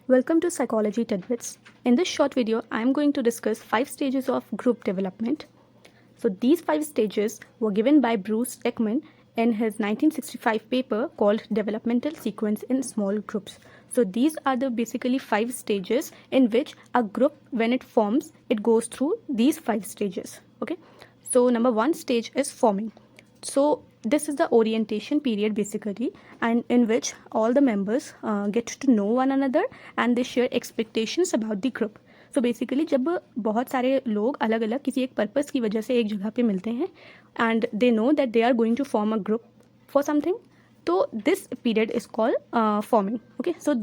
Welcome to Psychology Tidbits. In this short video, I am going to discuss 5 stages of group development. So these 5 stages were given by Bruce Ekman in his 1965 paper called Developmental Sequence in Small Groups. So these are the basically 5 stages in which a group, when it forms, it goes through these 5 stages. Okay. So number 1 stage is forming. So this is the orientation period basically, and in which all the members get to know one another and they share expectations about the group. So basically जब बहुत सारे लोग अलग अलग किसी एक purpose की वजह से एक जगह पे मिलते हैं and they know that they are going to form a group for something, so this period is called forming. Okay, so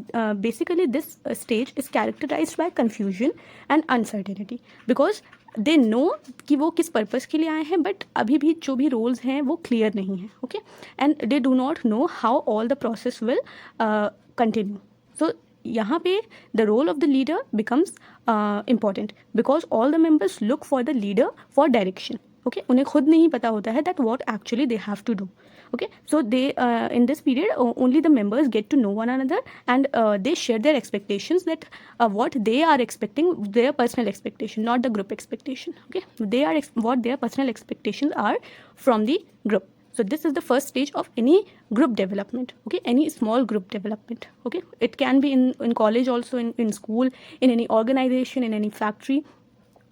basically this stage is characterized by confusion and uncertainty because they know कि वो किस purpose के लिए आए हैं, but अभी भी जो भी रोल्स हैं वो क्लियर नहीं हैं. Okay, and they do not know how all the process will continue. So यहाँ पे the role of the leader becomes important because all the members look for the leader for direction. Okay, उन्हें खुद नहीं पता होता है that what actually they have to do. Okay, so they in this period only the members get to know one another and they share their expectations, that what they are expecting, their personal expectation, not the group expectation. Okay, they are what their personal expectations are from the group. So this is the first stage of any group development. Okay, any small group development. Okay, it can be in college also, in school, in any organization, in any factory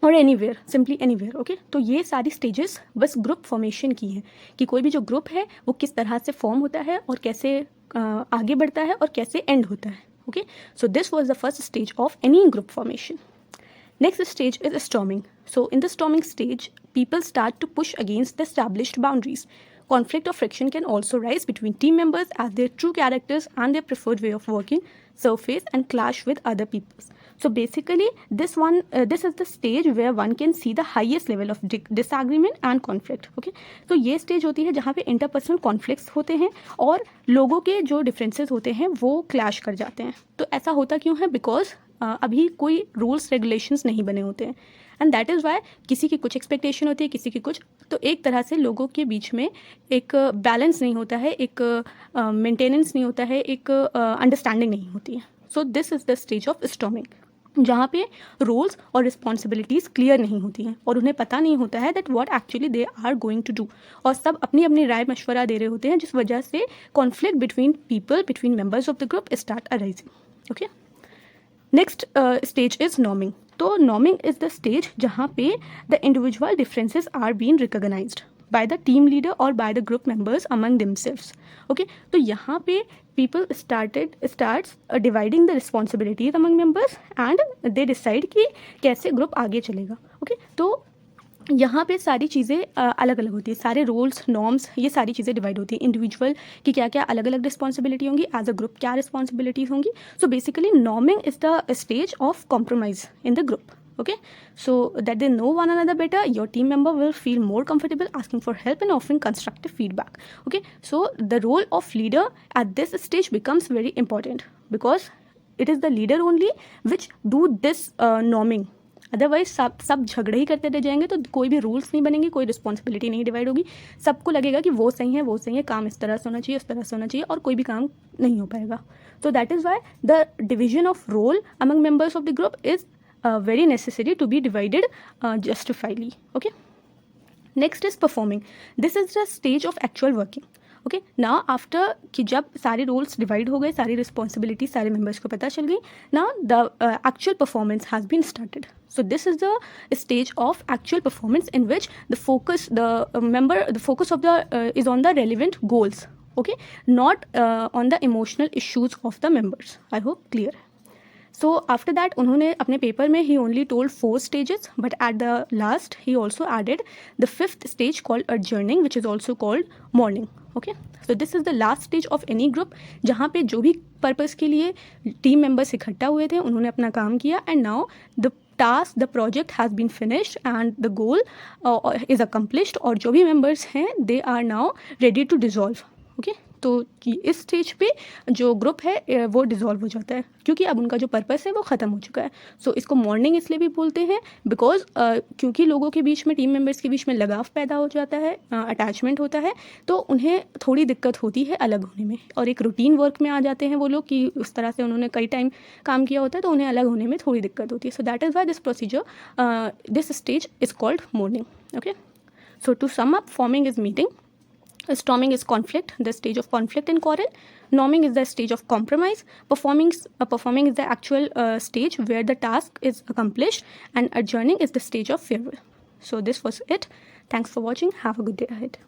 और anywhere, simply anywhere. Okay, तो ये सारी stages बस group formation की हैं कि कोई भी जो ग्रुप है वो किस तरह से फॉर्म होता है और कैसे आगे बढ़ता है और कैसे एंड होता है. Okay, so this was the first stage of any group formation. Next stage is storming. So in the storming stage, people start to push against the established boundaries. Conflict or friction can also rise between team members as their true characters and their preferred way of working surface and clash with other people's. So basically, this is the stage where one can see the highest level of disagreement and conflict. Okay, तो ये stage होती है जहाँ पे interpersonal conflicts होते हैं और लोगों के जो differences होते हैं वो clash कर जाते हैं. तो ऐसा होता क्यों है? Because अभी कोई रूल्स रेगुलेशंस नहीं बने होते हैं एंड दैट इज़ वाई किसी की कुछ एक्सपेक्टेशन होती है, किसी की कुछ, तो एक तरह से लोगों के बीच में एक बैलेंस नहीं होता है, एक मेंटेनेंस नहीं होता है, एक अंडरस्टैंडिंग नहीं होती है. So this is the stage of storming जहाँ पे रोल्स और रिस्पॉन्सिबिलिटीज़ क्लियर नहीं होती हैं और उन्हें पता नहीं होता है that what actually they are going to do, और सब अपनी अपनी राय मशवरा दे रहे होते हैं जिस वजह से conflict between people, between members of the group start arising. Okay, next stage is norming. तो नॉर्मिंग इज़ द स्टेज जहाँ पे the individual differences are been recognised by the team leader और by the group members among themselves. Okay, तो यहाँ पे people starts dividing the responsibilities among members and they decide कि कैसे group आगे चलेगा. ओके, तो यहाँ पे सारी चीज़ें अलग अलग होती है, सारे रोल्स, नॉर्म्स, ये सारी चीज़ें डिवाइड होती है. इंडिविजुअल की क्या क्या अलग अलग रिस्पॉन्सिबिलिटी होंगी, एज अ ग्रुप क्या रिस्पॉन्सिबिलिटीज़ होंगी. So basically norming is the stage of compromise in the group. Okay, so that they know one another better, your team member will feel more comfortable asking for help and offering constructive feedback. Okay, so the role of leader at this stage becomes very important because it is the leader only which do this norming. Otherwise सब झगड़े ही करते रह जाएंगे तो कोई भी rules नहीं बनेंगे, कोई रिस्पॉन्सिबिलिटी नहीं डिवाइड होगी. सबको लगेगा कि वो सही है, काम इस तरह से होना चाहिए, उस तरह से होना चाहिए, और कोई भी काम नहीं हो पाएगा. तो that is why the division of role among members of the group is very necessary to be divided justifiably. Okay, next is performing. This is the stage of actual working. Okay, now after कि जब सारे roles divide हो गए, सारी responsibility सारे members को पता चल गई, now the actual performance has been started. So this is the stage of actual performance in which the focus of the is on the relevant goals. Okay, not on the emotional issues of the members. I hope clear. So after that उन्होंने अपने paper में he only told 4 stages, but at the last he also added the 5th stage called adjourning, which is also called mourning. Okay, so this is the last stage of any group जहाँ पे जो भी purpose के लिए team members इकट्ठा हुए थे उन्होंने अपना काम किया and now the task, the project has been finished and the goal is accomplished, और जो भी members हैं they are now ready to dissolve. Okay, तो इस स्टेज पे जो ग्रुप है वो डिज़ोल्व हो जाता है, क्योंकि अब उनका जो पर्पस है वो ख़त्म हो चुका है। सो इसको मॉर्निंग इसलिए भी बोलते हैं बिकॉज क्योंकि लोगों के बीच में, टीम मेंबर्स के बीच में लगाव पैदा हो जाता है, अटैचमेंट होता है, तो उन्हें थोड़ी दिक्कत होती है अलग होने में, और एक रूटीन वर्क में आ जाते हैं वो लोग कि उस तरह से उन्होंने कई टाइम काम किया होता है, तो उन्हें अलग होने में थोड़ी दिक्कत होती है। So that is why this procedure, this stage is called morning. Okay, so to sum up, forming is meeting, storming is conflict, the stage of conflict and quarrel, norming is the stage of compromise, performing is the actual stage where the task is accomplished, and adjourning is the stage of farewell. So this was it. Thanks for watching. Have a good day ahead.